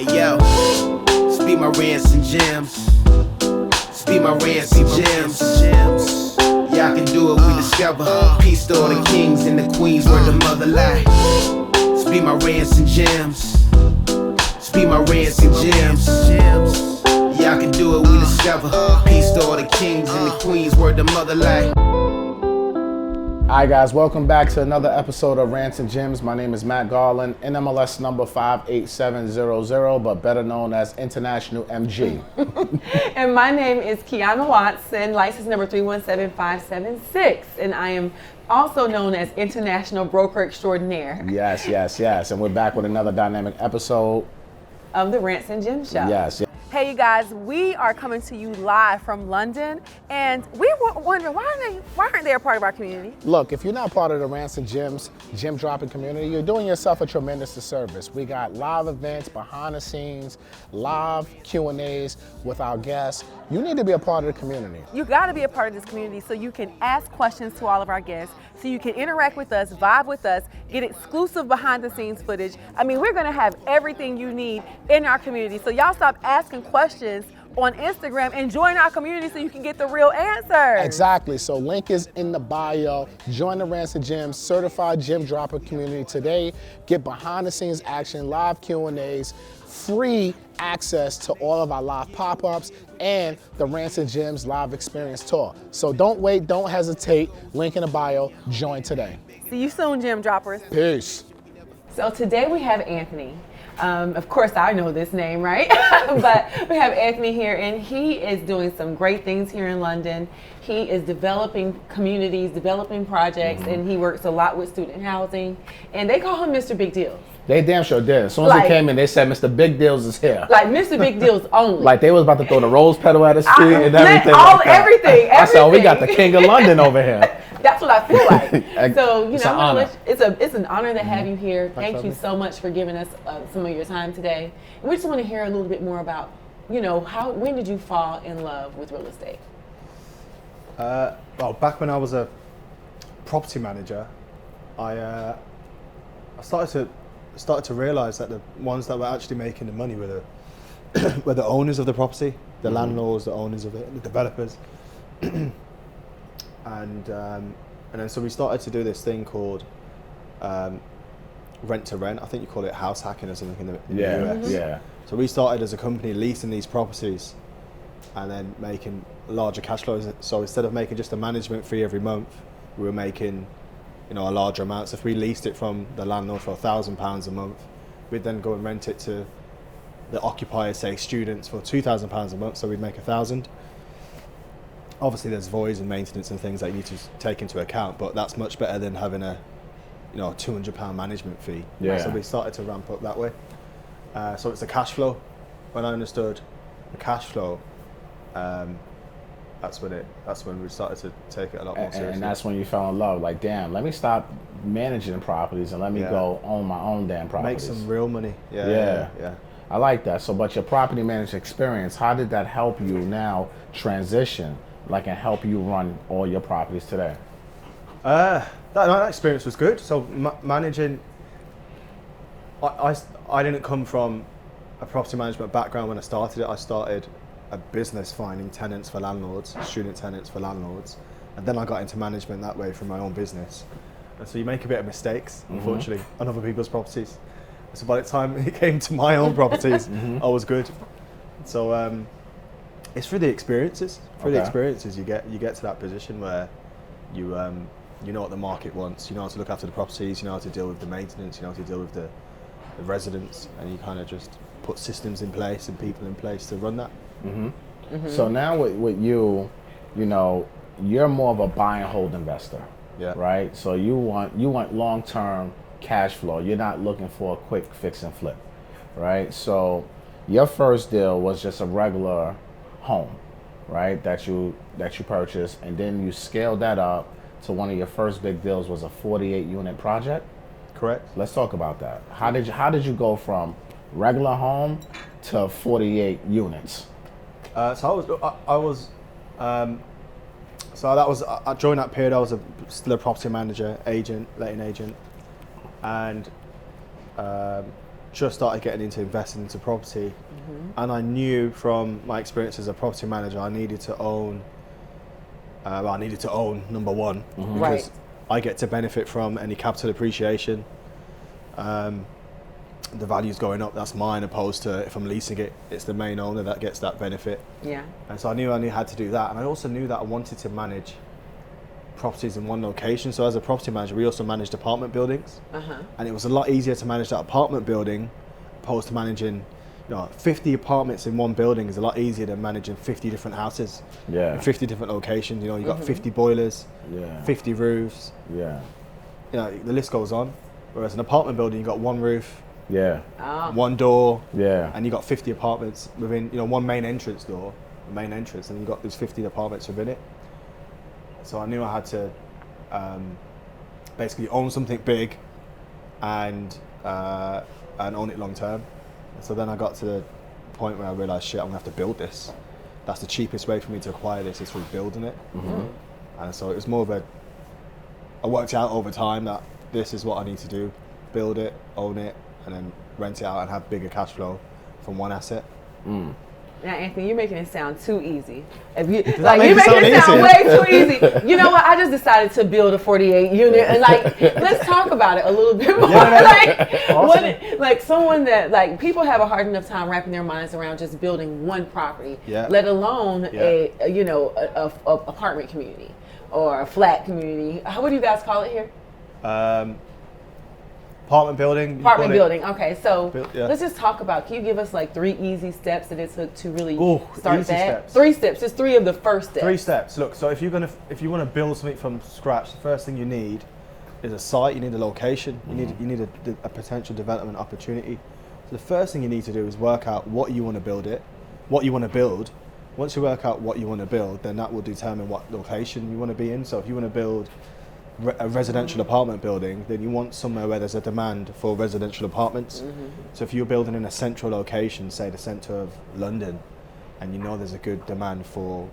Hey yo, speak my rants and gems. Speak my rants and gems. Y'all can do it, we discover. Peace to all the kings and the queens where the mother lie. Speak my rants and gems. Speak my rants and gems. Y'all can do it, we discover. Peace to all the kings and the queens where the mother lie. Hi guys, welcome back to another episode of Rants and Gems. My name is Matt Garland, NMLS number 58700, but better known as International MG. And my name is Quiana Watson, license number 317576, and I am also known as International Broker Extraordinaire. Yes. And we're back with another dynamic episode of the Rants and Gems show. Yes. Hey you guys, we are coming to you live from London, and we were wondering why aren't they a part of our community? Look, if you're not part of the Rants and Gems gem dropping community, you're doing yourself a tremendous disservice. We got live events, behind the scenes, live Q&As with our guests. You need to be a part of the community. You got to be a part of this community so you can ask questions to all of our guests, so you can interact with us, vibe with us, get exclusive behind the scenes footage. I mean, we're going to have everything you need in our community. So y'all stop asking questions on Instagram and join our community so you can get the real answers. Exactly. So link is in the bio. Join the Rants and Gems certified gem dropper community today. Get behind the scenes action, live Q&As, free access to all of our live pop-ups, and the Rants and Gems live experience tour. So don't wait, don't hesitate. Link in the bio. Join today. See you soon, gem droppers. Peace. So today we have Anthony. Of course, I know this name, right? But we have Anthony here, and he is doing some great things here in London. He is developing communities, developing projects, and he works a lot with student housing. And they call him Mr. Big Deals. They damn sure did. As soon as they came in, they said, Mr. Big Deals is here. Like Mr. Big Deals only. Like they was about to throw the rose petal at his feet and everything. Everything. I said, we got the king of London over here. That's what I feel like. So, you know, it's an honor to have you here. Thank you so much for giving us some of your time today. And we just want to hear a little bit more about, you know, when did you fall in love with real estate? Well, back when I was a property manager, I started to realize that the ones that were actually making the money were the owners of the property, the landlords, the owners of it, the developers. And then so we started to do this thing called rent to rent. I think you call it house hacking or something in the US. Yeah. So we started as a company leasing these properties and then making larger cash flows. So instead of making just a management fee every month, we were making, you know, a larger amount. So if we leased it from the landlord for £1,000 a month, we'd then go and rent it to the occupiers, say students, for £2,000 a month. So we'd make £1,000. Obviously, there's voids and maintenance and things that you need to take into account, but that's much better than having a, you know, £200 management fee. Yeah. So we started to ramp up that way. So it's the cash flow. When I understood the cash flow, that's when we started to take it a lot more seriously. And that's when you fell in love. Like, damn, let me stop managing properties and let me go own my own damn properties. Make some real money. Yeah. I like that. So, but your property management experience, how did that help you now transition? Like, and help you run all your properties today? That experience was good. So managing, I didn't come from a property management background when I started it. I started a business finding tenants for landlords, student tenants for landlords, and then I got into management that way from my own business. And so you make a bit of mistakes, unfortunately, on other people's properties. So by the time it came to my own properties, I was good. So it's through the experiences. Through the experiences, you get to that position where you know what the market wants. You know how to look after the properties. You know how to deal with the maintenance. You know how to deal with the residents, and you kind of just put systems in place and people in place to run that. So now with you, you know, you're more of a buy and hold investor. Yeah. Right. So you want long term cash flow. You're not looking for a quick fix and flip. Right. So your first deal was just a regular home, right, that you purchased, and then you scaled that up to one of your first big deals was a 48 unit project. Correct. Let's talk about that. How did you go from regular home to 48 units? During that period I was still a property manager, letting agent, and just started getting into investing into property, and I knew from my experience as a property manager, I needed to own. Number one, because Right. I get to benefit from any capital appreciation. The value's going up, that's mine, opposed to if I'm leasing it, it's the main owner that gets that benefit. Yeah. And so I knew I had to do that, and I also knew that I wanted to manage properties in one location. So as a property manager, we also managed apartment buildings, and it was a lot easier to manage that apartment building opposed to managing, 50 apartments in one building is a lot easier than managing 50 different houses, Yeah. in 50 different locations. You got 50 boilers, Yeah. 50 roofs, Yeah. the list goes on. Whereas an apartment building, you got one roof, Yeah. one door, Yeah. and you got 50 apartments within, one main entrance door, the main entrance, and you got these 50 apartments within it. So I knew I had to basically own something big and own it long term. And so then I got to the point where I realized, shit, I'm gonna have to build this. That's the cheapest way for me to acquire this, is through building it. And so it was more of I worked out over time that this is what I need to do: build it, own it, and then rent it out and have bigger cash flow from one asset. Now, Anthony, you're making it sound too easy. If you make you're it making sound it sound easy? way too easy. You know what? I just decided to build a 48 unit, and let's talk about it a little bit more. Someone that people have a hard enough time wrapping their minds around just building one property, let alone a apartment community or a flat community. What do you guys call it here? Apartment building. Apartment building. Okay, so yeah. let's just talk about. Can you give us 3 easy steps that it took to really start easy that? steps. 3 steps. Just 3 of the first steps. 3 steps. Look, so if you want to build something from scratch, the first thing you need is a site. You need a location. You need a potential development opportunity. So the first thing you need to do is work out what you want to build. Once you work out what you want to build, then that will determine what location you want to be in. So if you want to build a residential apartment building, then you want somewhere where there's a demand for residential apartments. So if you're building in a central location, say the centre of London, and you know there's a good demand for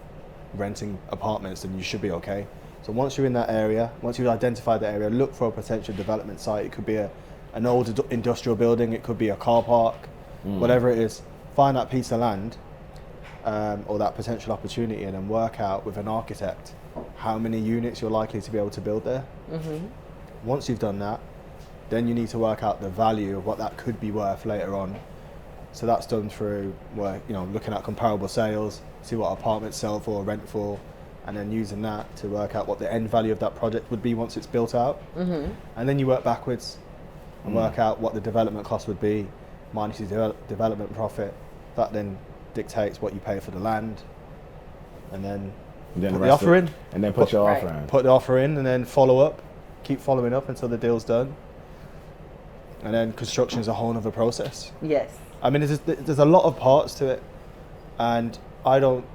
renting apartments, then you should be okay. So once you're in that area, once you've identified that area, look for a potential development site. It could be an old industrial building, it could be a car park, whatever it is. Find that piece of land or that potential opportunity, and then work out with an architect how many units you're likely to be able to build there. Once you've done that, then you need to work out the value of what that could be worth later on. So that's done through looking at comparable sales, see what apartments sell for, rent for, and then using that to work out what the end value of that project would be once it's built out. And then you work backwards and work out what the development cost would be minus your development profit. That then dictates what you pay for the land, and then put the offer in. And then put your offer in. Put the offer in, and then follow up. Keep following up until the deal's done. And then construction is a whole other process. Yes. I mean, there's a lot of parts to it, and I don't.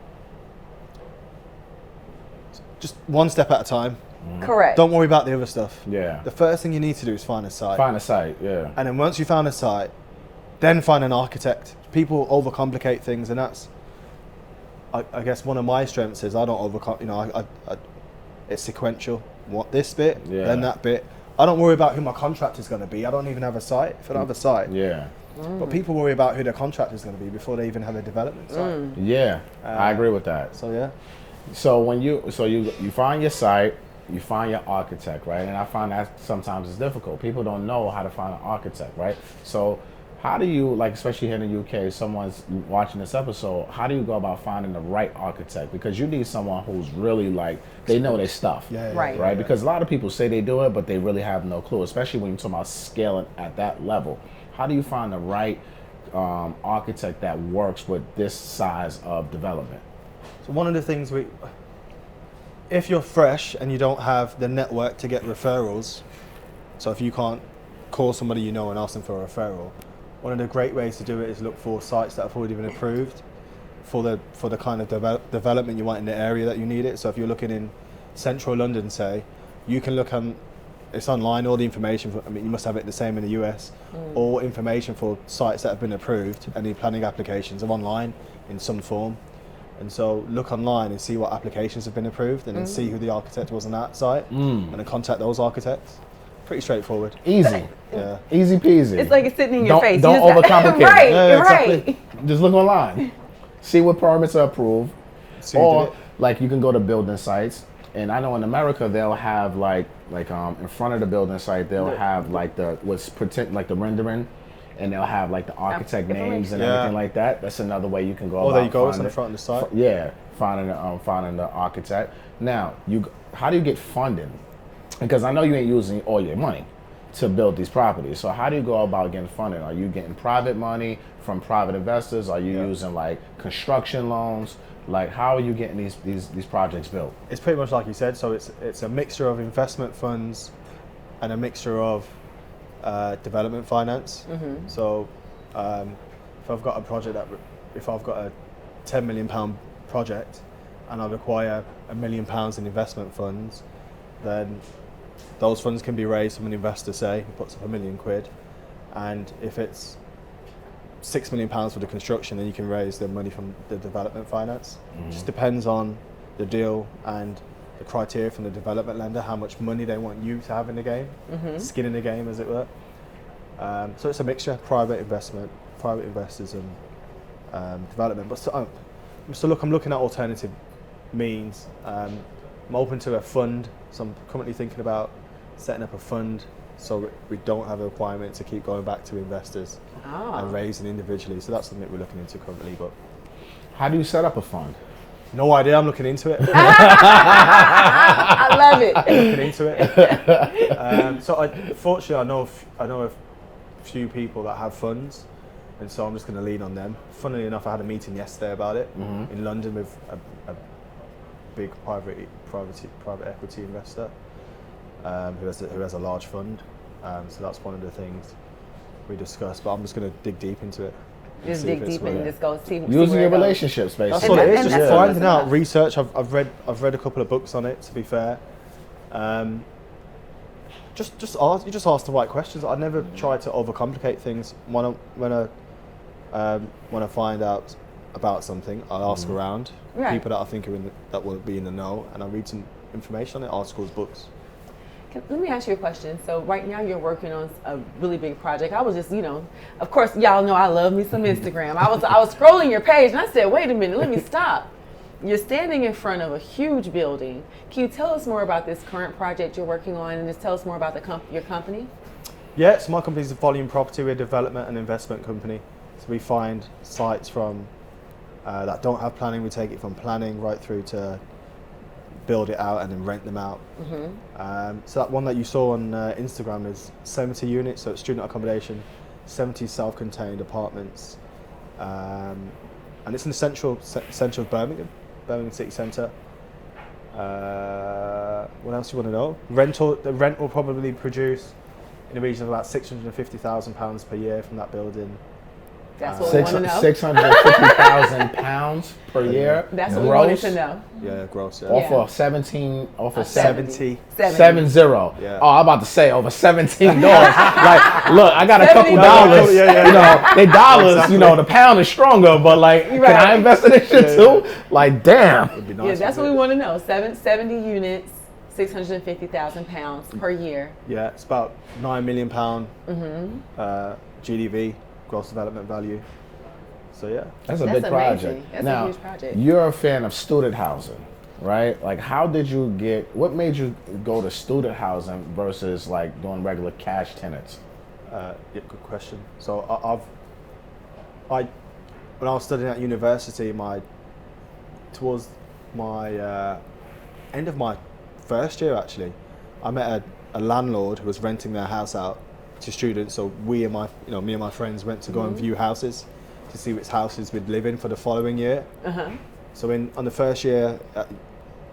Just one step at a time. Correct. Don't worry about the other stuff. Yeah. The first thing you need to do is find a site. Find a site, yeah. And then once you found a site, then find an architect. People overcomplicate things, and that's, I guess, one of my strengths is I don't overcomplicate. It's sequential. What this bit, then that bit. I don't worry about who my contractor's going to be. I don't even have a site. If I don't have a site, Yeah. But people worry about who their contractor's going to be before they even have a development site. Yeah. I agree with that. So yeah. So when you find your site, you find your architect, right? And I find that sometimes it's difficult. People don't know how to find an architect, right? So how do you, especially here in the UK, someone's watching this episode, how do you go about finding the right architect? Because you need someone who's really they know their stuff, Right. right? Because a lot of people say they do it, but they really have no clue, especially when you're talking about scaling at that level. How do you find the right architect that works with this size of development? So one of the things if you're fresh and you don't have the network to get referrals, so if you can't call somebody you know and ask them for a referral, one of the great ways to do it is look for sites that have already been approved for the kind of development you want in the area that you need it. So if you're looking in central London, say, you can look on, it's online, all the information, you must have it the same in the US, all information for sites that have been approved, and the planning applications are online in some form. And so look online and see what applications have been approved, and then see who the architect was on that site, and then contact those architects. Pretty straightforward. Easy. Yeah. Easy peasy. It's like it's sitting in your face. You Don't just overcomplicate it. right, Yeah, right. exactly. Just look online. See what permits are approved. See who did Or it. like you can go to building sites. And I know in America they'll have like in front of the building site they'll have like the like the rendering, and they'll have like the architect names and Yeah. everything like that. That's another way you can go. Oh, about there you go. It's on finding the front of the site. Yeah, finding the architect. Now, how do you get funding? Because I know you ain't using all your money to build these properties. So how do you go about getting funding? Are you getting private money from private investors? Are you using like construction loans? Like how are you getting these projects built? It's pretty much like you said. So it's a mixture of investment funds and a mixture of development finance. So if I've got a project if I've got a £10 million project and I require £1 million in investment funds, then those funds can be raised from an investor, say, who puts up £1 million, and if it's £6 million for the construction, then you can raise the money from the development finance. Just depends on the deal and the criteria from the development lender, how much money they want you to have in the game, skin in the game, as it were. So it's a mixture: private investment, private investors, and development. But so look, I'm looking at alternative means. I'm open to a fund, so I'm currently thinking about setting up a fund so we don't have a requirement to keep going back to investors and raising individually. So that's something we're looking into currently. But How do you set up a fund? no idea. I'm looking into it. I love it. Looking into it. Fortunately, I know a few people that have funds, and so I'm just going to lean on them. Funnily enough, I had a meeting yesterday about it in London with a big private equity investor who has a large fund. So that's one of the things we discussed. But I'm just going to dig deep into it. Just dig deep and just go see. Using your relationships, basically. That's what it is. And Just that's what finding it's out about. research. I've read a couple of books on it. To be fair, just ask the right questions. I never try to overcomplicate things. When I find out about something, I ask around people that I think that will be in the know, and I read some information on it, articles, books. Let me ask you a question. So right now you're working on a really big project. I was just, of course, y'all know I love me some Instagram. I was scrolling your page and I said, wait a minute, let me stop. You're standing in front of a huge building. Can you tell us more about this current project you're working on, and just tell us more about your company? Yeah, so my company is a volume property. We're a development and investment company. So we find sites from that don't have planning. We take it from planning right through to build it out and then rent them out. So that one that you saw on Instagram is 70 units, so it's student accommodation, 70 self-contained apartments, and it's in the central of Birmingham city centre. What else do you want to know? The rent will probably produce in the region of about £650,000 per year from that building. That's what we want to know. £650,000 per year. That's what we wanted to know. Yeah, gross. Yeah. Off of 17, off of 70. 70. Yeah. Oh, I'm about to say over $17. Like, look, I got a couple $70. dollars. Yeah. They dollars. Exactly. The pound is stronger, but like, can I invest in this shit too? Like, damn. It'd be nice. Yeah, that's what we want to know. 70 units, £650,000 per year. Yeah, it's about £9 million GDV, gross development value. So yeah. That's a That's big amazing. project. That's now, a huge project. You're a fan of student housing, right? Like, what made you go to student housing versus like doing regular cash tenants? Yeah, good question. So when I was studying at university, towards my end of my first year actually, I met a landlord who was renting their house out to students. So me and my friends went to go and view houses to see which houses we'd live in for the following year. So on the first year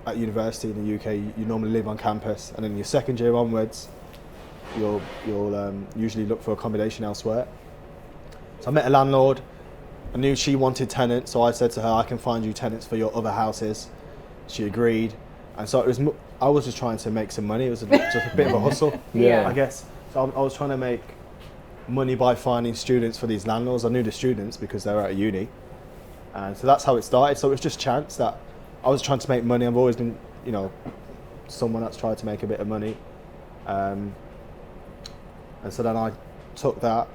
at university in the UK, you normally live on campus, and then your second year onwards, you'll usually look for accommodation elsewhere. So I met a landlord. I knew she wanted tenants, so I said to her, I can find you tenants for your other houses. She agreed, and so I was just trying to make some money. It was just a bit of a hustle, Yeah. I guess. So I was trying to make money by finding students for these landlords. I knew the students because they were at uni, and so that's how it started. So it was just chance that I was trying to make money. I've always been, someone that's tried to make a bit of money. And so then I took that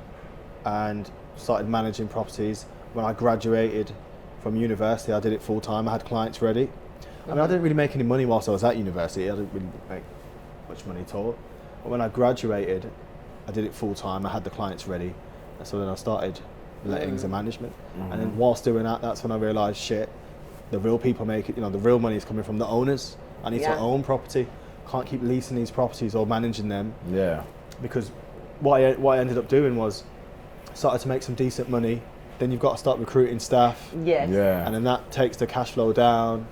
and started managing properties. When I graduated from university, I did it full time. I had clients ready. I mean, I didn't really make any money whilst I was at university. I didn't really make much money at all. But when I graduated, I did it full time. I had the clients ready. And so then I started lettings and management. And then whilst doing that, that's when I realised, shit, the real people make it, the real money is coming from the owners. I need to own property. Can't keep leasing these properties or managing them. Yeah. Because what I ended up doing was started to make some decent money. Then you've got to start recruiting staff. Yes. Yeah. And then that takes the cash flow down.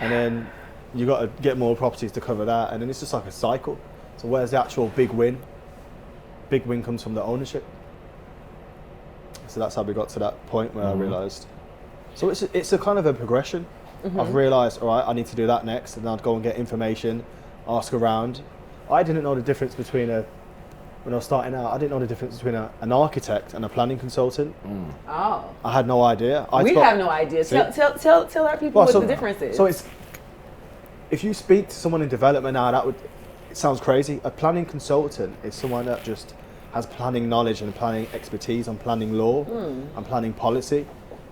And then you got to get more properties to cover that. And then it's just like a cycle. So where's the actual big win? Big win comes from the ownership. So that's how we got to that point where I realised. So it's a kind of a progression. I've realised, all right, I need to do that next, and then I'd go and get information, ask around. I didn't know the difference between when I was starting out, I didn't know the difference between an architect and a planning consultant. Oh. I had no idea. We have no idea. Tell our people what the difference is. So if you speak to someone in development now, it sounds crazy. A planning consultant is someone that just has planning knowledge and planning expertise on planning law and planning policy.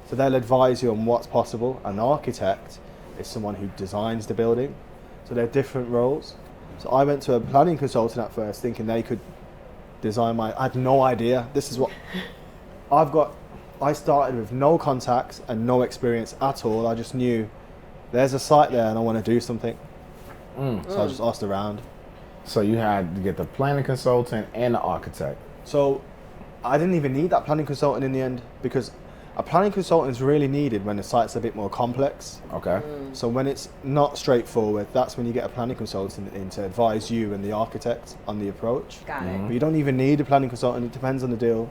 So they'll advise you on what's possible. An architect is someone who designs the building. So they're different roles. So I went to a planning consultant at first thinking they could design I had no idea. This is what I started with no contacts and no experience at all. I just knew there's a site there and I want to do something. So I just asked around. So you had to get the planning consultant and the architect. So I didn't even need that planning consultant in the end, because a planning consultant is really needed when the site's a bit more complex. Okay. So when it's not straightforward, that's when you get a planning consultant in to advise you and the architect on the approach. Got it. But you don't even need a planning consultant. It depends on the deal.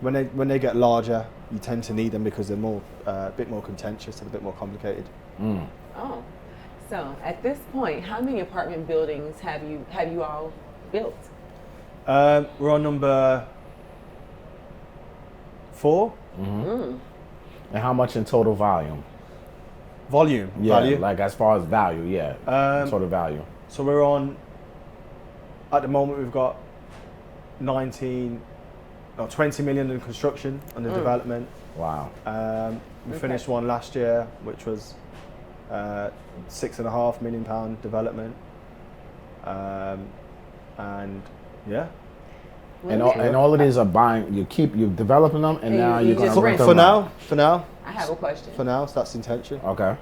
When they get larger, you tend to need them because they're more a bit more contentious and a bit more complicated. Oh. So at this point, how many apartment buildings have you all built? We're on number 4. And how much in total volume? Volume. Yeah, Value. like as far as value, yeah. Total value. So we're on, at the moment we've got 20 million in construction under development. Wow. We finished one last year, which was £6.5 million development. And yeah. And all of these are buying. You're developing them, and now you're going to rent them. For now. I have a question. For now, so that's the intention. Okay.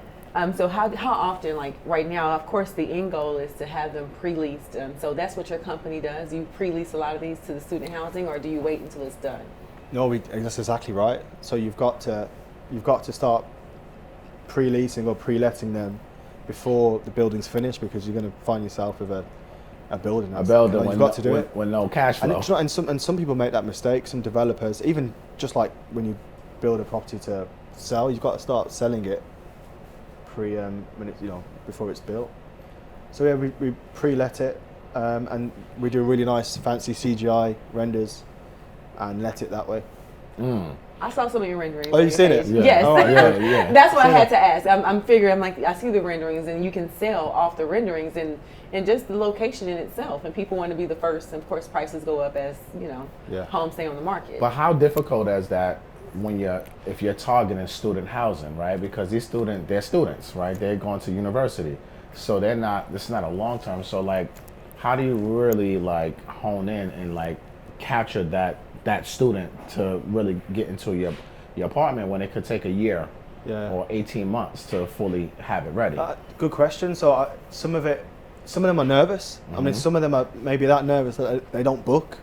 So how often, like right now, of course, the end goal is to have them pre-leased. So that's what your company does. You pre-lease a lot of these to the student housing, or do you wait until it's done? No, that's exactly right. So you've got to start pre-leasing or pre-letting them before the building's finished, because you're going to find yourself with a building. You've got to do it with no cash flow. And some people make that mistake. Some developers, even just like when you build a property to sell, you've got to start selling it before it's built. So yeah, we pre-let it, and we do really nice fancy CGI renders and let it that way. I saw some of your renderings. Oh, you've seen it? Yeah. Yes. Oh, yeah. That's what I had to ask. I'm figuring, I see the renderings, and you can sell off the renderings and just the location in itself. And people want to be the first. And of course, prices go up as, homes stay on the market. But how difficult is that if you're targeting student housing, right? Because they're students, right? They're going to university. So it's not a long term. So like, how do you really like hone in and like capture that student to really get into your apartment when it could take a year or 18 months to fully have it ready? Good question. So some of them are nervous. I mean, some of them are maybe that nervous that they don't book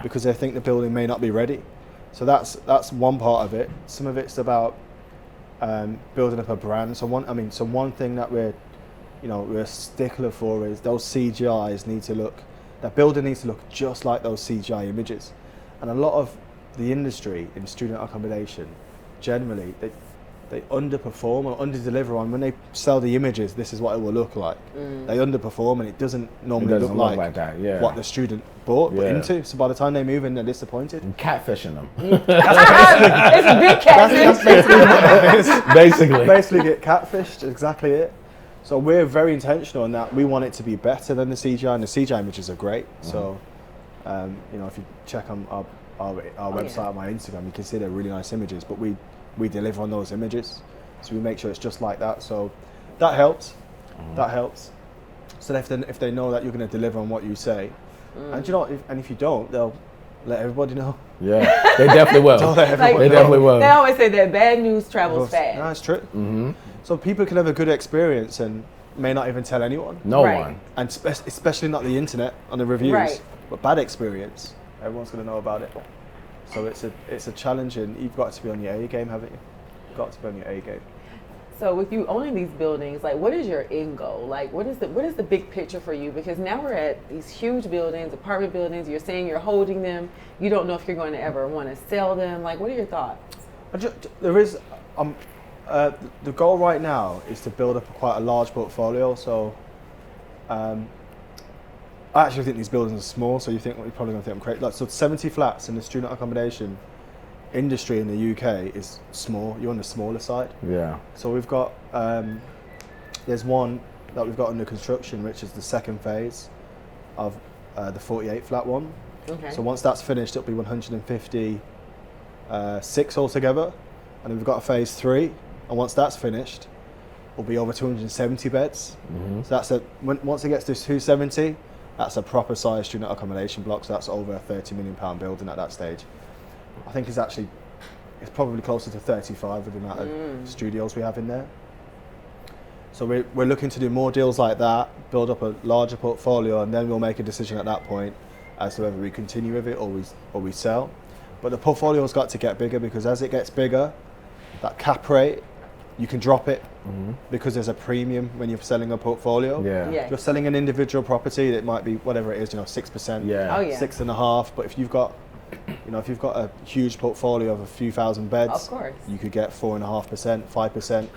because they think the building may not be ready. So that's one part of it. Some of it's about building up a brand. So one thing that we're a stickler for is those CGIs that building needs to look just like those CGI images. And a lot of the industry in student accommodation, generally, they underperform or underdeliver on when they sell the images. This is what it will look like. They underperform, and it doesn't normally look like that, what the student bought into. So by the time they move in, they're disappointed. And catfishing them. It's a big catfish. Basically get catfished. Exactly it. So we're very intentional in that. We want it to be better than the CGI, and the CGI images are great. So You know, if you check on our website, yeah. on my Instagram, you can see they're really nice images, but we deliver on those images. So we make sure it's just like that. So that helps. That helps. So if they know that you're going to deliver on what you say, and you know, if you don't, they'll let everybody know. Yeah, they definitely will. Don't let everybody They know. definitely will. They always say that bad news travels fast. No, it's true. So people can have a good experience and may not even tell anyone. No Right. one. And especially not the internet on the reviews. Right. But bad experience, everyone's going to know about it. So it's a challenge, and you've got to be on your A game, haven't you? You've got to be on your A game. So with you owning these buildings, like what is your end goal? Like what is the big picture for you? Because now we're at these huge buildings, apartment buildings, you're saying you're holding them. You don't know if you're going to ever want to sell them. Like what are your thoughts? There is, the goal right now is to build up quite a large portfolio. So I actually think these buildings are small, so you're probably going to think I'm crazy. Like, so 70 flats in the student accommodation industry in the UK is small. You're on the smaller side. Yeah. So we've got, there's one that we've got under construction, which is the second phase of the 48 flat one. Okay. So once that's finished, it'll be 156 altogether. And then we've got a phase 3, and once that's finished, it'll be over 270 beds. So that's once it gets to 270, that's a proper size student accommodation block. So that's over a £30 million building at that stage. I think it's probably closer to 35 with the amount of studios we have in there. So we're looking to do more deals like that, build up a larger portfolio, and then we'll make a decision at that point as to whether we continue with it or we sell. But the portfolio's got to get bigger, because as it gets bigger, that cap rate, you can drop it because there's a premium when you're selling a portfolio. Yeah. Yeah. If you're selling an individual property, that might be whatever it is, 6%, Yeah. Oh, yeah. 6.5%. But if you've got a huge portfolio of a few thousand beds, Of course. you could get 4.5%, 5%,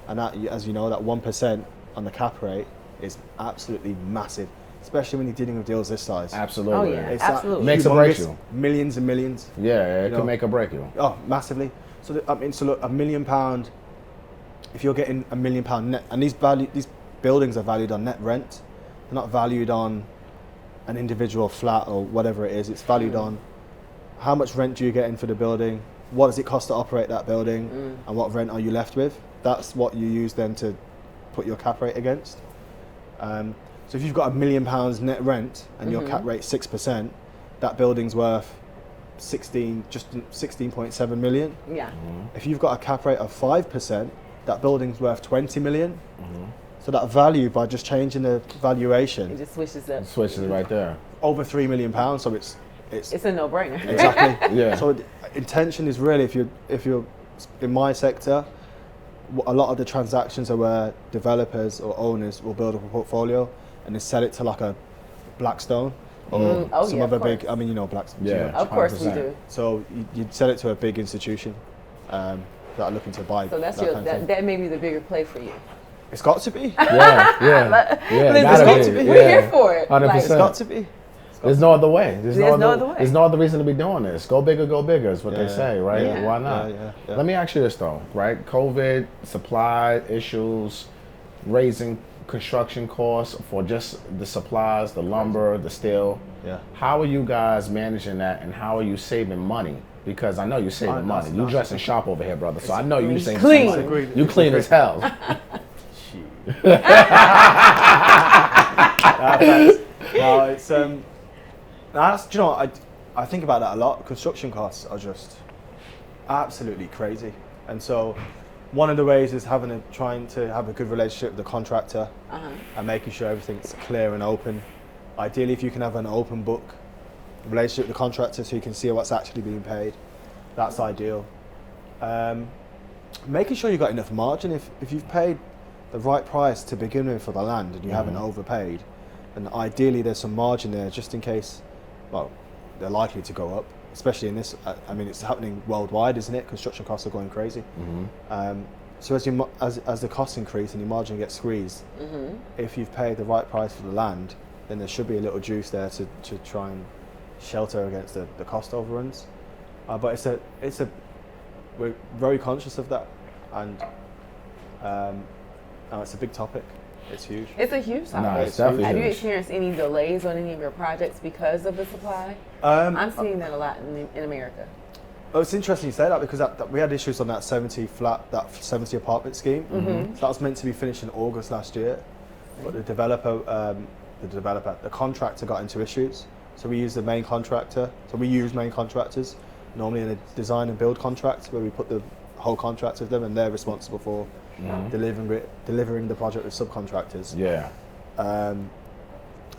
and that, as you know, that 1% on the cap rate is absolutely massive, especially when you're dealing with deals this size. Absolutely. Oh, yeah. It's Absolutely. Makes or breaks humongous, you. millions and millions. Yeah, it You could know. make or break you. Oh, massively. So look, £1 million. If you're getting £1 million net, and these buildings are valued on net rent, they're not valued on an individual flat or whatever it is. It's valued on how much rent do you get in for the building, what does it cost to operate that building, and what rent are you left with. That's what you use then to put your cap rate against. So if you've got £1 million net rent and your cap rate 6%, that building's worth 16.7 million. Yeah. If you've got a cap rate of 5%, that building's worth 20 million. So that value, by just changing the It valuation, just switches up. Switches right there. over £3 million. So it's It's a no-brainer. exactly. Yeah. So intention is really, if you're in my sector, a lot of the transactions are where developers or owners will build up a portfolio and then sell it to like a Blackstone or Oh, some yeah, other of big. course. I mean, you know, Blackstone. Yeah. Of course we 100%. do. So you'd sell it to a big institution that are looking to buy. So that's that your kind of thing. that may be the bigger play for you. It's got to be. Yeah, yeah. Listen, gotta got be. to be. We're here for it. 100%. It's got to be. There's no other way. There's no other way. There's no other reason to be doing this. Go bigger, go bigger is what they Yeah. say, right? Yeah. Why not? Yeah. Let me ask you this though, right? COVID, supply issues, raising construction costs for just the supplies, the lumber, the steel. Yeah. How are you guys managing that, and how are you saving money? Because I know you're saving money. You dress in shop over here, brother. So I know you saving clean. some money. Agreed. You clean as hell. No, it's that's, do you know, I think about that a lot. Construction costs are just absolutely crazy, and so one of the ways is trying to have a good relationship with the contractor and making sure everything's clear and open. Ideally, if you can have an open book relationship with the contractor so you can see what's actually being paid, that's ideal. Making sure you've got enough margin. If you've paid the right price to begin with for the land and you haven't overpaid, and ideally there's some margin there just in case, well, they're likely to go up, especially in this, I mean, it's happening worldwide, isn't it? Construction costs are going crazy. So as the costs increase and your margin gets squeezed, if you've paid the right price for the land, then there should be a little juice there to try and shelter against the cost overruns. But we're very conscious of that, and it's a big topic. It's huge. It's a huge topic. No, it's definitely Have you huge. experienced any delays on any of your projects because of the supply? I'm seeing that a lot in America. Oh, it's interesting you say that because we had issues on that 70 apartment scheme. Mm-hmm. So that was meant to be finished in August last year, but the contractor got into issues. So we used the main contractor. So we use main contractors normally in a design and build contract where we put the whole contract with them, and they're responsible for delivering the project with subcontractors. Yeah.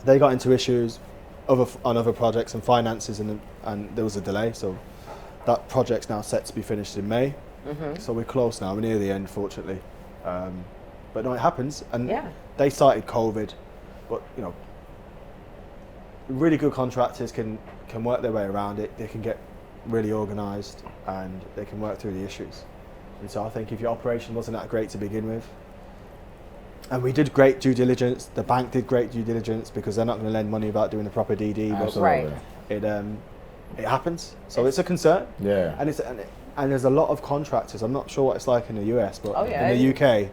They got into issues on other projects and finances, and there was a delay. So that project's now set to be finished in May. So we're close now. We're near the end, fortunately. But no, it happens. And they cited COVID, but you know, really good contractors can work their way around it. They can get really organised and they can work through the issues. And so I think if your operation wasn't that great to begin with, and we did great due diligence, the bank did great due diligence because they're not going to lend money without doing the proper DD. Absolutely. But it happens. So it's a concern. Yeah. And there's a lot of contractors. I'm not sure what it's like in the US, but in the UK,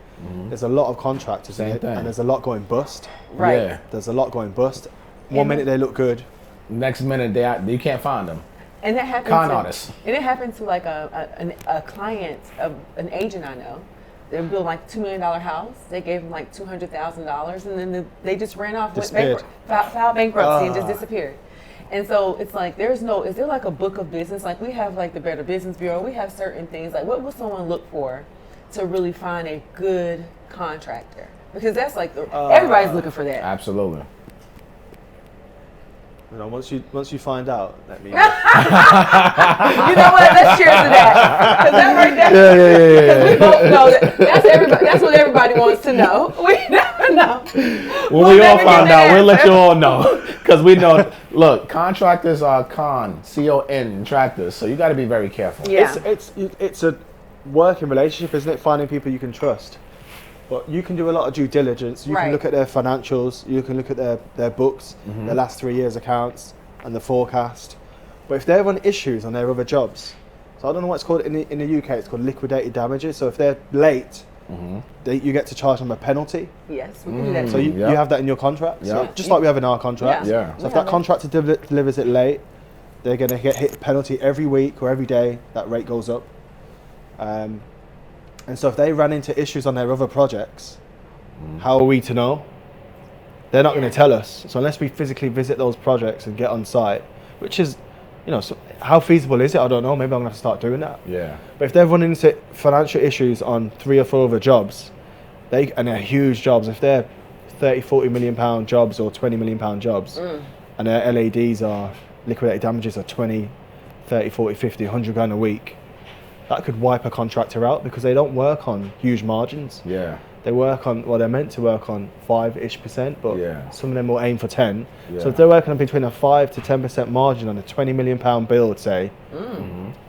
there's a lot of contractors and there's a lot going bust. Right. Yeah. There's a lot going bust. One minute they look good. Next minute you can't find them. And that happened artists. And it happened to like a client of an agent I know. They built like $2 million house. They gave him like $200,000, and then they just ran off, filed bankruptcy, and just disappeared. And so it's like is there like a book of business? Like we have like the Better Business Bureau. We have certain things. Like what will someone look for to really find a good contractor? Because that's like everybody's looking for that. Absolutely. You know, once you find out, let me. You know what? Let's cheers to that. Because that right there. Yeah. We both know that's everybody. That's what everybody wants to know. We never know. When we all find out, we'll let you all know. Because we know, look, contractors are C-O-N, tractors. So you got to be very careful. Yeah. It's a working relationship, isn't it? Finding people you can trust. But you can do a lot of due diligence. You can look at their financials. You can look at their books, their last 3 years' accounts, and the forecast. But if they're on issues on their other jobs, so I don't know what it's called in the UK. It's called liquidated damages. So if they're late, you get to charge them a penalty. Yes, we can do that. So you have that in your contract. So just like we have in our contract. Yeah. So if that contractor delivers it late, they're going to get hit a penalty every week or every day. That rate goes up. And so if they ran into issues on their other projects, how are we to know? They're not going to tell us. So unless we physically visit those projects and get on site, which is, you know, so how feasible is it? I don't know. Maybe I'm going to have to start doing that. Yeah. But if they're running into financial issues on 3 or 4 other jobs, and they're huge jobs, if they're 30, 40 million pound jobs or 20 million pound jobs, and their LADs are liquidated damages are 20, 30, 40, 50, 100 grand a week, that could wipe a contractor out because they don't work on huge margins. Yeah. They work on, they're meant to work on 5-ish%, but some of them will aim for 10. Yeah. So if they're working on between a 5 to 10% margin on a 20 million pound build, say,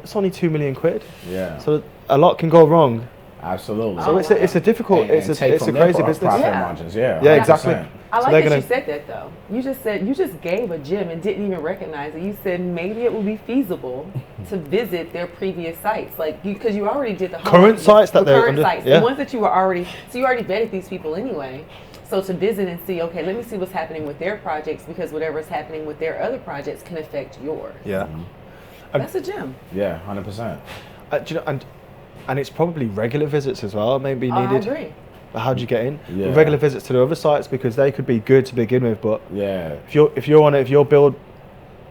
it's only 2 million quid. Yeah. So a lot can go wrong. Absolutely. So it's a difficult, it's a crazy business. Profit margins, yeah, exactly. I So like that you said that though. You just gave a gem and didn't even recognize it. You said maybe it would be feasible to visit their previous sites, like because you already did the current sites that they're under, sites, the ones that you were already. So you already vetted these people anyway. So to visit and see, okay, let me see what's happening with their projects because whatever's happening with their other projects can affect yours. Yeah. That's a gem. Yeah, 100%. Do you know, and it's probably regular visits as well, maybe needed. I agree. But how do you get in? Yeah. Regular visits to the other sites because they could be good to begin with, but yeah, if your build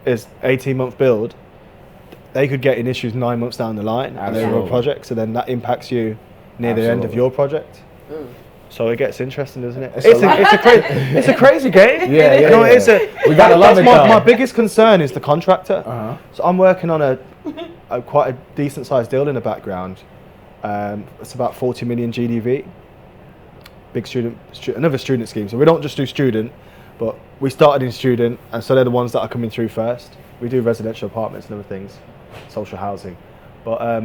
is 18-month build, they could get in issues 9 months down the line and they're a project, so then that impacts you near the end of your project. So it gets interesting, doesn't it? It's a crazy game. Yeah. We gotta love it. My biggest concern is the contractor. So I'm working on a quite a decent sized deal in the background. It's about 40 million GDV. Big another student scheme. So we don't just do student, but we started in student, and so they're the ones that are coming through first. We do residential apartments and other things, social housing. But I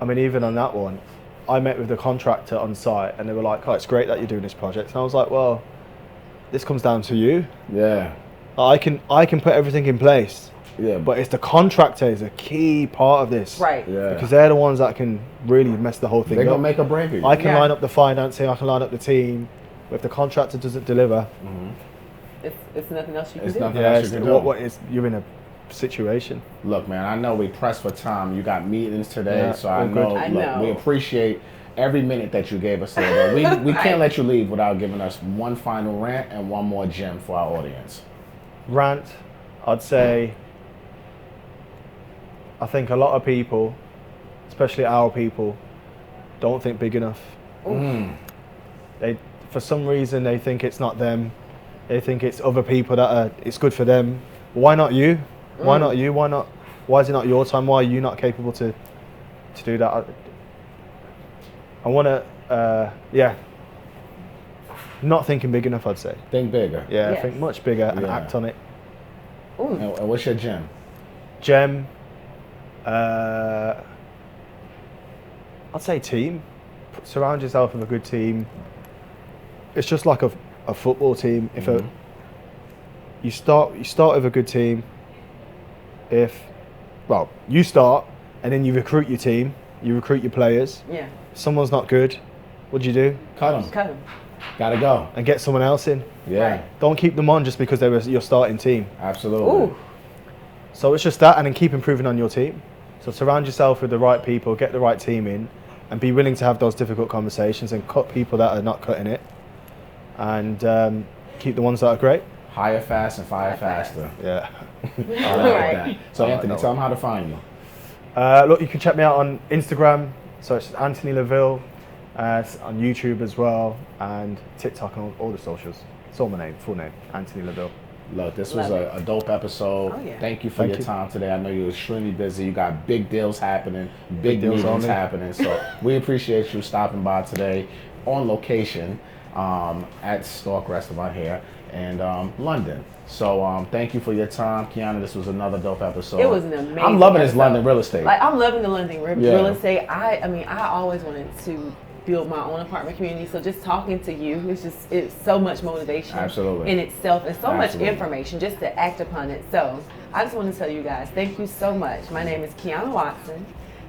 mean, even on that one, I met with the contractor on site, and they were like, "Oh, it's great that you're doing this project." And I was like, "Well, this comes down to you. Yeah. I can put everything in place, Yeah, But it's the contractor is a key part of this. Right. yeah. Because they're the ones that can really mess the whole thing They're up. gonna make or break it. I can Yeah. line up the financing, I can line up the team. But if the contractor doesn't deliver, It's nothing else you can It's do. nothing yeah, else you can do. what is you're in a situation. Look, man, I know we pressed for time. You got meetings today, Yeah, so I all good. know. I Look, know. we appreciate every minute that you gave us today. We can't let you leave without giving us one final rant and one more gem for our audience. Rant, I'd say, I think a lot of people, especially our people, don't think big enough. They, for some reason, they think it's not them. They think it's other people that are, it's good for them. Why not you? Why not you? Why is it not your time? Why are you not capable to do that? I want to, not thinking big enough, I'd say. Think bigger. Yeah, Yes. think much bigger and Yeah. act on it. And what's your gem? Gem, I'd say team. Surround yourself with a good team. It's just like a football team. If you start with a good team. You start and then you recruit your team, you recruit your players. Yeah. If someone's not good, what do you do? Cut them. Cut them. Gotta go. And get someone else in. Yeah, Right. Don't keep them on just because they were your starting team. absolutely. Ooh. So it's just that, and then keep improving on your team. So surround yourself with the right people, get the right team in, and be willing to have those difficult conversations and cut people that are not cutting it, and keep the ones that are great. Hire fast and fire faster. Yeah. I like Right. that. So Anthony, tell them how to find you. Look, you can check me out on Instagram. So it's Anthony Leville, on YouTube as well, and TikTok and all the socials. It's all my name, full name, Anthony Leville. Look, this was Love a dope episode. Oh, yeah. Thank you for Thank your you. time today. I know you're extremely busy. You got big deals happening, big deals meetings only. happening. So we appreciate you stopping by today on location at Stork Restaurant here in London. So thank you for your time, Quiana. This was another dope episode. It was an amazing I'm loving this episode. London real estate. Like, I'm loving the London real Yeah. estate. I mean, I always wanted to build my own apartment community. So just talking to you, it's so much motivation Absolutely. in itself, and so Absolutely. much information just to act upon it. So I just want to tell you guys, thank you so much. My name is Quiana Watson.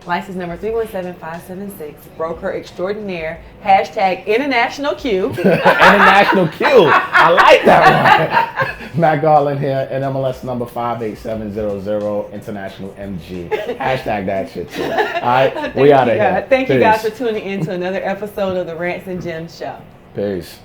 License number 317576, broker extraordinaire, hashtag international Q. International Q. I like that one. Matt Garland here, NMLS number 58700, International MG. Hashtag that shit too. All right, we out of here. Thank you guys for Peace. tuning in to another episode of the Rants and Gems Show. Peace.